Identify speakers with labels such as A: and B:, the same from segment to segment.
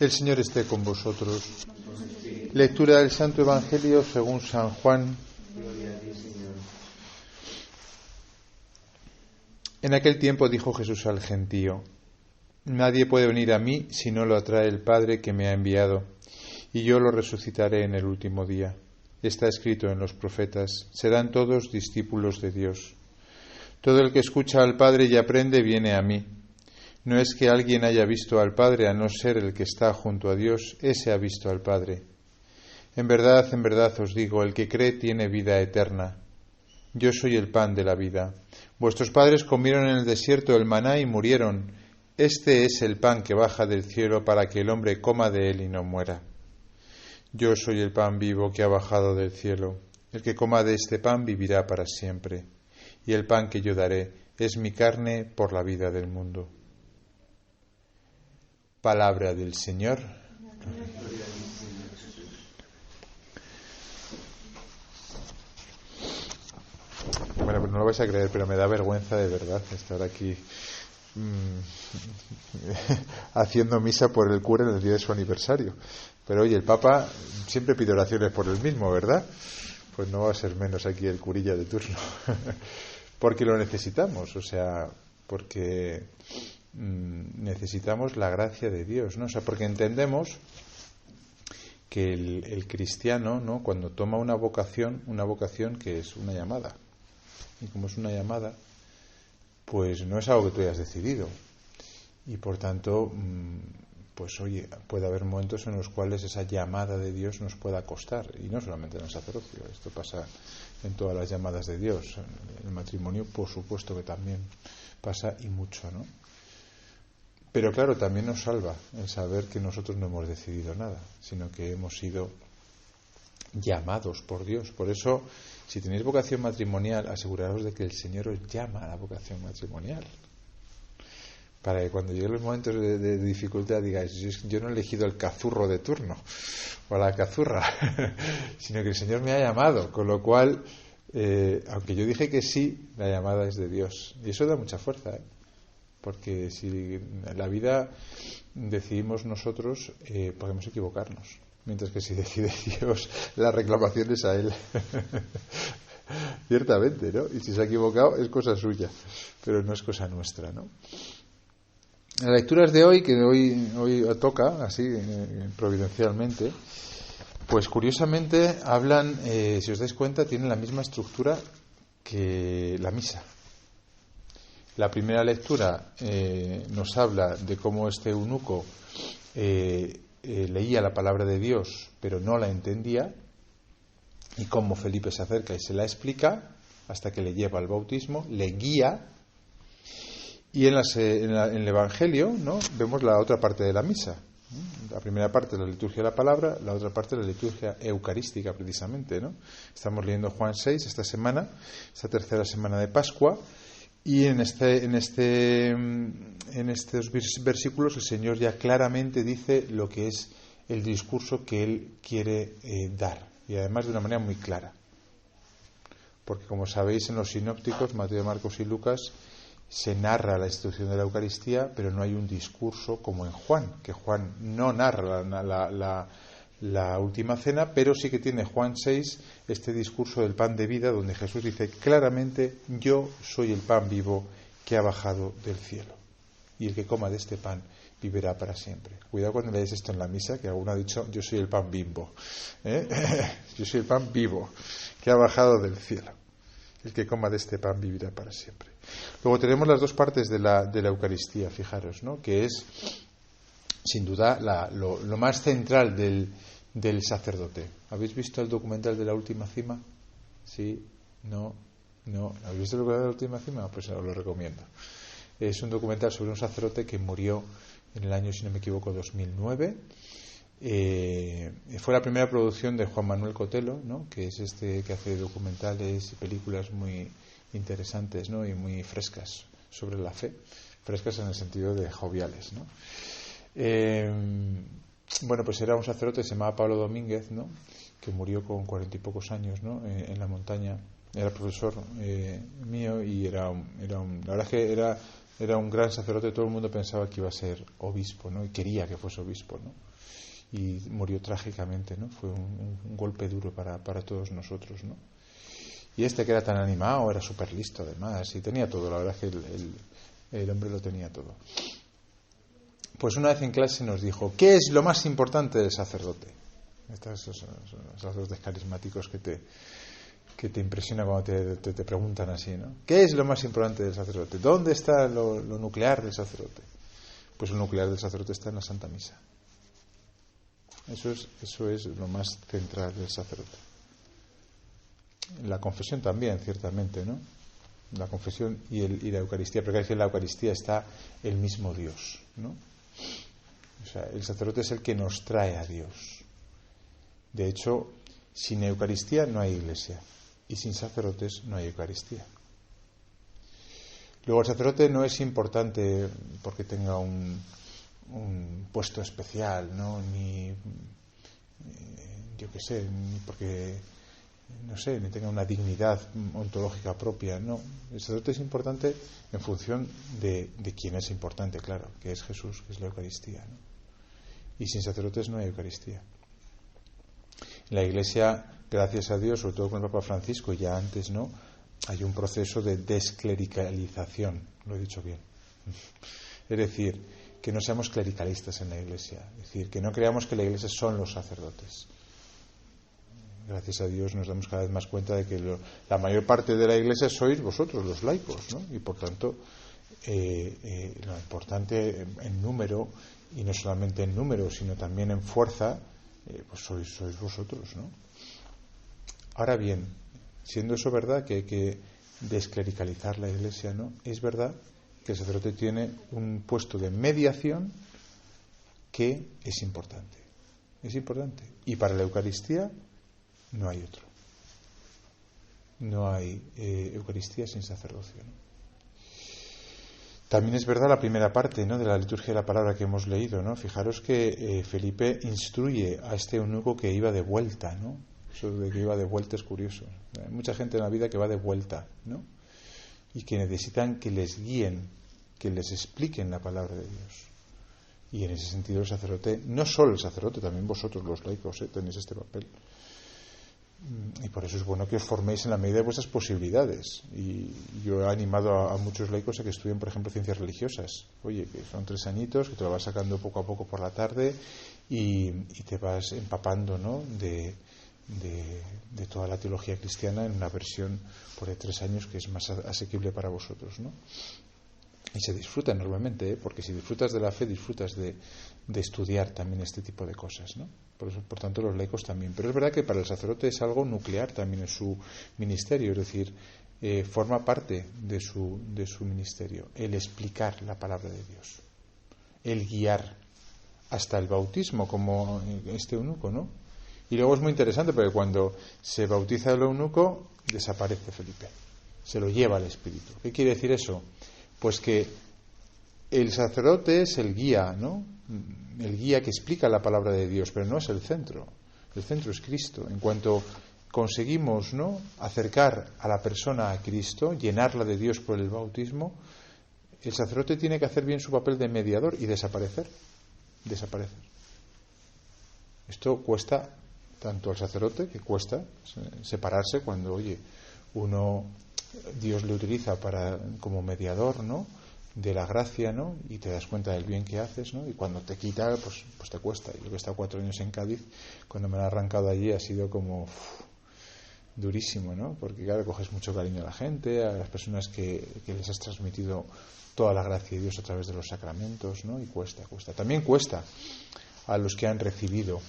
A: El Señor esté con vosotros. Lectura del Santo Evangelio según San Juan. En aquel tiempo dijo Jesús al gentío: Nadie puede venir a mí si no lo atrae el Padre que me ha enviado, y yo lo resucitaré en el último día. Está escrito en los profetas: serán todos discípulos de Dios. Todo el que escucha al Padre y aprende viene a mí. No es que alguien haya visto al Padre, a no ser el que está junto a Dios, ese ha visto al Padre. En verdad os digo, el que cree tiene vida eterna. Yo soy el pan de la vida. Vuestros padres comieron en el desierto el maná y murieron. Este es el pan que baja del cielo para que el hombre coma de él y no muera. Yo soy el pan vivo que ha bajado del cielo. El que coma de este pan vivirá para siempre. Y el pan que yo daré es mi carne por la vida del mundo. Palabra del Señor. Bueno, pues no lo vais a creer, pero me da vergüenza de verdad estar aquí haciendo misa por el cura en el día de su aniversario. Pero oye, el Papa siempre pide oraciones por él mismo, ¿verdad? Pues no va a ser menos aquí el curilla de turno. Porque lo necesitamos, o sea, porque necesitamos la gracia de Dios, ¿no? O sea, porque entendemos que el cristiano, ¿no?, cuando toma una vocación que es una llamada. Y como es una llamada, pues no es algo que tú hayas decidido. Y por tanto, pues oye, puede haber momentos en los cuales esa llamada de Dios nos pueda costar. Y no solamente en el sacerdocio, esto pasa en todas las llamadas de Dios. En el matrimonio, por supuesto que también pasa, y mucho, ¿no? Pero claro, también nos salva el saber que nosotros no hemos decidido nada, sino que hemos sido llamados por Dios. Por eso, si tenéis vocación matrimonial, aseguraos de que el Señor os llama a la vocación matrimonial. Para que cuando lleguen los momentos de dificultad digáis: yo no he elegido el cazurro de turno o la cazurra, sino que el Señor me ha llamado. Con lo cual, aunque yo dije que sí, la llamada es de Dios. Y eso da mucha fuerza, ¿eh? Porque si en la vida decidimos nosotros, podemos equivocarnos. Mientras que si decide Dios, la reclamación es a Él. Ciertamente, ¿no? Y si se ha equivocado, es cosa suya, pero no es cosa nuestra, ¿no? Las lecturas de hoy, que hoy toca, así, providencialmente, pues curiosamente hablan, si os dais cuenta, tienen la misma estructura que la misa. La primera lectura nos habla de cómo este eunuco leía la palabra de Dios, pero no la entendía, y cómo Felipe se acerca y se la explica hasta que le lleva al bautismo, le guía. Y en el Evangelio, ¿no?, vemos la otra parte de la misa. La primera parte, la liturgia de la palabra; la otra parte, la liturgia eucarística, precisamente, ¿no? Estamos leyendo Juan 6 esta semana, esta tercera semana de Pascua. Y en estos versículos el Señor ya claramente dice lo que es el discurso que Él quiere dar, y además de una manera muy clara. Porque como sabéis, en los sinópticos, Mateo, Marcos y Lucas, se narra la institución de la Eucaristía, pero no hay un discurso como en Juan, que Juan no narra la última cena, pero sí que tiene Juan 6 este discurso del pan de vida, donde Jesús dice claramente: yo soy el pan vivo que ha bajado del cielo, y el que coma de este pan vivirá para siempre. Cuidado cuando leáis esto en la misa, que alguno ha dicho: yo soy el pan bimbo, yo soy el pan vivo que ha bajado del cielo, el que coma de este pan vivirá para siempre. Luego tenemos las dos partes de la Eucaristía, fijaros, ¿no?, que es sin duda lo más central del sacerdote. ¿Habéis visto el documental de La Última Cima? ¿Sí? ¿No? ¿Habéis visto el documental de La Última Cima? Pues os lo recomiendo. Es un documental sobre un sacerdote que murió en el año, si no me equivoco, 2009. Fue la primera producción de Juan Manuel Cotelo, ¿no?, que es este que hace documentales y películas muy interesantes, ¿no?, y muy frescas sobre la fe. Frescas en el sentido de joviales, ¿no? Bueno, pues era un sacerdote que se llamaba Pablo Domínguez, ¿no?, que murió con 40 y pocos años, ¿no?, en la montaña. Era profesor mío, y la verdad es que era Era un gran sacerdote, todo el mundo pensaba que iba a ser obispo, ¿no? Y quería que fuese obispo, ¿no? Y murió trágicamente, ¿no? Fue un golpe duro para todos nosotros, ¿no? Y que era tan animado, era súper listo además, y tenía todo, la verdad es que el hombre lo tenía todo. Pues una vez en clase nos dijo, ¿qué es lo más importante del sacerdote? Estos son los sacerdotes carismáticos que te impresiona cuando te preguntan así, ¿no? ¿Qué es lo más importante del sacerdote? ¿Dónde está lo nuclear del sacerdote? Pues el nuclear del sacerdote está en la Santa Misa. Eso es lo más central del sacerdote. La confesión también, ciertamente, ¿no? La confesión y la Eucaristía, porque es que en la Eucaristía está el mismo Dios, ¿no? O sea, el sacerdote es el que nos trae a Dios. De hecho, sin Eucaristía no hay iglesia y sin sacerdotes no hay Eucaristía. Luego el sacerdote no es importante porque tenga un puesto especial, ¿no? Ni yo qué sé, ni porque no sé, ni tenga una dignidad ontológica propia, no. El sacerdote es importante en función de quién es importante, claro, que es Jesús, que es la Eucaristía, ¿no? Y sin sacerdotes no hay Eucaristía. En la Iglesia, gracias a Dios, sobre todo con el Papa Francisco, y ya antes, ¿no?, hay un proceso de desclericalización, lo he dicho bien. Es decir, que no seamos clericalistas en la Iglesia, es decir, que no creamos que la Iglesia son los sacerdotes. Gracias a Dios nos damos cada vez más cuenta de que la mayor parte de la Iglesia sois vosotros, los laicos, ¿no? Y por tanto, lo importante en número, y no solamente en número, sino también en fuerza, pues sois vosotros, ¿no? Ahora bien, siendo eso verdad que hay que desclericalizar la Iglesia, ¿no? Es verdad que el sacerdote tiene un puesto de mediación que es importante. Es importante. Y para la Eucaristía no hay otro. No hay Eucaristía sin sacerdocio, ¿no? También es verdad la primera parte, ¿no?, de la liturgia de la palabra que hemos leído, ¿no? Fijaros que Felipe instruye a este eunuco que iba de vuelta, ¿no? Eso de que iba de vuelta es curioso. Hay mucha gente en la vida que va de vuelta, ¿no? Y que necesitan que les guíen, que les expliquen la palabra de Dios. Y en ese sentido el sacerdote, no solo el sacerdote, también vosotros los laicos, tenéis este papel. Y por eso es bueno que os forméis en la medida de vuestras posibilidades. Y yo he animado a muchos laicos a que estudien, por ejemplo, ciencias religiosas. Oye, que son 3 añitos, que te lo vas sacando poco a poco por la tarde y te vas empapando, ¿no?, de toda la teología cristiana en una versión por de 3 años que es más asequible para vosotros, ¿no? Y se disfruta enormemente, ¿eh? Porque si disfrutas de la fe, disfrutas de estudiar también este tipo de cosas, ¿no? Por tanto, los laicos también. Pero es verdad que para el sacerdote es algo nuclear también en su ministerio, es decir, forma parte de su ministerio el explicar la palabra de Dios, el guiar hasta el bautismo, como este eunuco, ¿no? Y luego es muy interesante porque cuando se bautiza el eunuco, desaparece Felipe, se lo lleva el Espíritu. ¿Qué quiere decir eso? Pues que el sacerdote es el guía, ¿no? El guía que explica la palabra de Dios, pero no es el centro. El centro es Cristo. En cuanto conseguimos, ¿no?, acercar a la persona a Cristo, llenarla de Dios por el bautismo, el sacerdote tiene que hacer bien su papel de mediador y desaparecer. Esto cuesta tanto al sacerdote, que cuesta separarse cuando, oye, Dios le utiliza como mediador, ¿no?, de la gracia, ¿no?, y te das cuenta del bien que haces, ¿no?, y cuando te quita, pues te cuesta. Yo que he estado 4 años en Cádiz, cuando me lo he arrancado allí ha sido como durísimo, ¿no?, porque claro, coges mucho cariño a la gente, a las personas que les has transmitido toda la gracia de Dios a través de los sacramentos, ¿no?, y cuesta. También cuesta a los que han recibido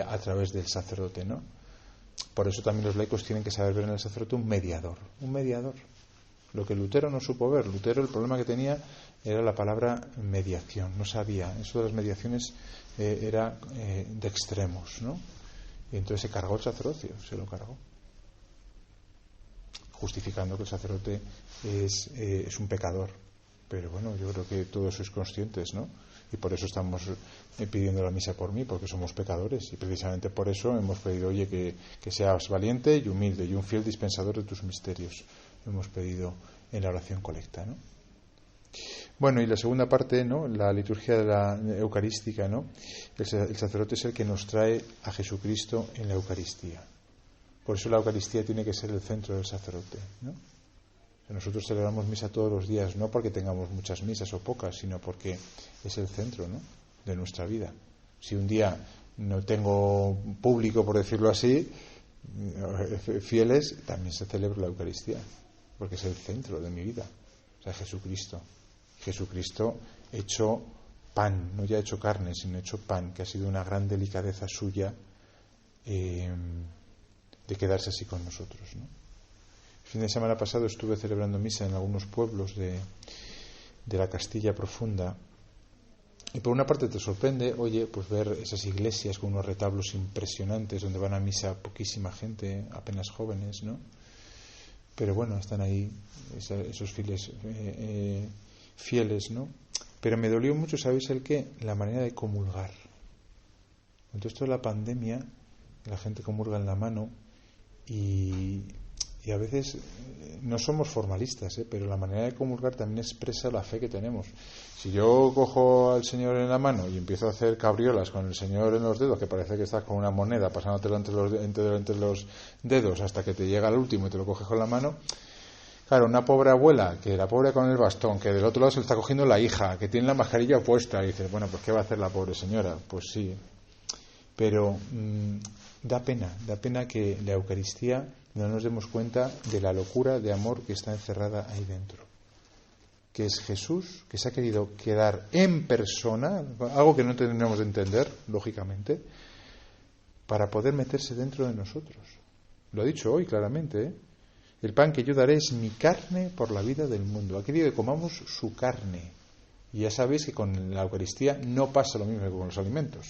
A: a través del sacerdote, ¿no? Por eso también los laicos tienen que saber ver en el sacerdote un mediador. Lo que Lutero no supo ver. Lutero, el problema que tenía era la palabra mediación. No sabía. Eso de las mediaciones era de extremos, ¿no? Y entonces se cargó el sacerdocio, se lo cargó, justificando que el sacerdote es un pecador. Pero bueno, yo creo que todos sois conscientes, ¿no? Y por eso estamos pidiendo la misa por mí, porque somos pecadores. Y precisamente por eso hemos pedido, oye, que seas valiente y humilde y un fiel dispensador de tus misterios. Hemos pedido en la oración colecta, ¿no? Bueno, y la segunda parte, ¿no? La liturgia de la eucarística, ¿no? El sacerdote es el que nos trae a Jesucristo en la Eucaristía. Por eso la Eucaristía tiene que ser el centro del sacerdote, ¿no? Nosotros celebramos misa todos los días, no porque tengamos muchas misas o pocas, sino porque es el centro, ¿no?, de nuestra vida. Si un día no tengo público, por decirlo así, fieles, también se celebra la Eucaristía, porque es el centro de mi vida. O sea, Jesucristo hecho pan, no ya hecho carne, sino hecho pan, que ha sido una gran delicadeza suya de quedarse así con nosotros, ¿no? El fin de semana pasado estuve celebrando misa en algunos pueblos de la Castilla profunda, y por una parte te sorprende, oye, pues ver esas iglesias con unos retablos impresionantes donde van a misa poquísima gente, apenas jóvenes, ¿no? Pero bueno, están ahí esos fieles, ¿no? Pero me dolió mucho, ¿sabéis el qué? La manera de comulgar. Con todo esto de la pandemia, la gente comulga en la mano y a veces no somos formalistas, pero la manera de comulgar también expresa la fe que tenemos. Si yo cojo al Señor en la mano y empiezo a hacer cabriolas con el Señor en los dedos, que parece que estás con una moneda pasándotelo entre los dedos hasta que te llega al último y te lo coges con la mano, claro, una pobre abuela, que la pobre con el bastón, que del otro lado se le está cogiendo la hija, que tiene la mascarilla puesta, y dices, bueno, pues ¿qué va a hacer la pobre señora? Pues sí, pero da pena que la Eucaristía no nos demos cuenta de la locura de amor que está encerrada ahí dentro, que es Jesús, que se ha querido quedar en persona, algo que no tendríamos de entender, lógicamente, para poder meterse dentro de nosotros. Lo ha dicho hoy claramente, ¿eh? El pan que yo daré es mi carne por la vida del mundo. Ha querido que comamos su carne. Y ya sabéis que con la Eucaristía no pasa lo mismo que con los alimentos.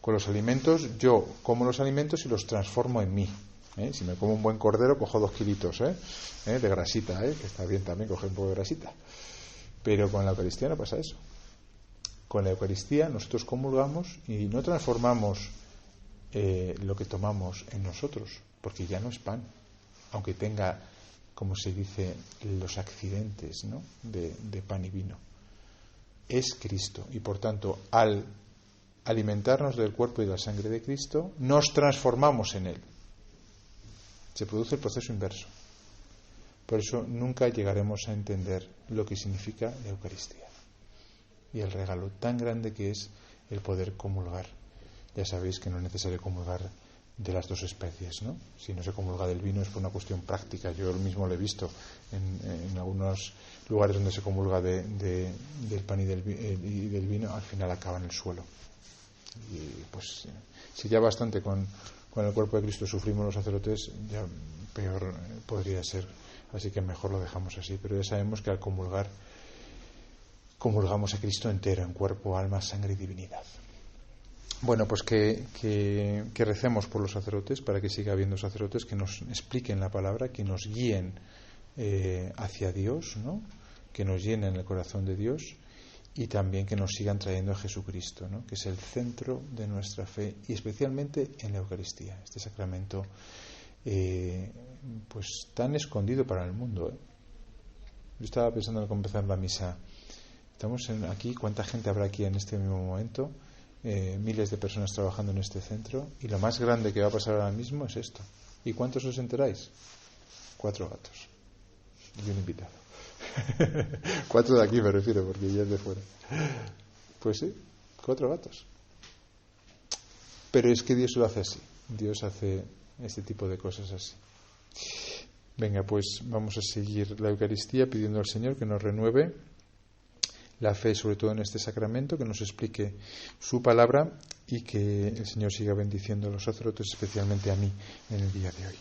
A: Con los alimentos, yo como los alimentos y los transformo en mí. Si me como un buen cordero, cojo 2 kilitos de grasita, que está bien también coger un poco de grasita. Pero con la Eucaristía no pasa eso. Con la Eucaristía nosotros comulgamos y no transformamos lo que tomamos en nosotros, porque ya no es pan, aunque tenga, como se dice, los accidentes, ¿no?, de pan y vino. Es Cristo, y por tanto, al alimentarnos del cuerpo y de la sangre de Cristo, nos transformamos en Él. Se produce el proceso inverso. Por eso nunca llegaremos a entender lo que significa la Eucaristía y el regalo tan grande que es el poder comulgar. Ya sabéis que no es necesario comulgar de las 2 especies, ¿no? Si no se comulga del vino es por una cuestión práctica. Yo mismo lo he visto en algunos lugares donde se comulga del pan y del vino, al final acaba en el suelo. Y pues si ya bastante con el cuerpo de Cristo sufrimos los sacerdotes, ya peor podría ser. Así que mejor lo dejamos así. Pero ya sabemos que al comulgar, comulgamos a Cristo entero, en cuerpo, alma, sangre y divinidad. Bueno, pues que recemos por los sacerdotes, para que siga habiendo sacerdotes que nos expliquen la palabra, que nos guíen hacia Dios, ¿no?, que nos llenen el corazón de Dios, y también que nos sigan trayendo a Jesucristo, ¿no?, que es el centro de nuestra fe, y especialmente en la Eucaristía, este sacramento pues tan escondido para el mundo. Yo estaba pensando en empezar la misa. Estamos aquí, ¿cuánta gente habrá aquí en este mismo momento? Miles de personas trabajando en este centro, y lo más grande que va a pasar ahora mismo es esto. ¿Y cuántos os enteráis? 4 gatos y un invitado. 4 de aquí me refiero, porque ya es de fuera. Pues sí, 4 gatos. Pero es que Dios lo hace así. Dios hace este tipo de cosas así. Venga, pues vamos a seguir la Eucaristía pidiendo al Señor que nos renueve la fe, sobre todo en este sacramento, que nos explique su palabra, y que el Señor siga bendiciendo a los sacerdotes, especialmente a mí, en el día de hoy.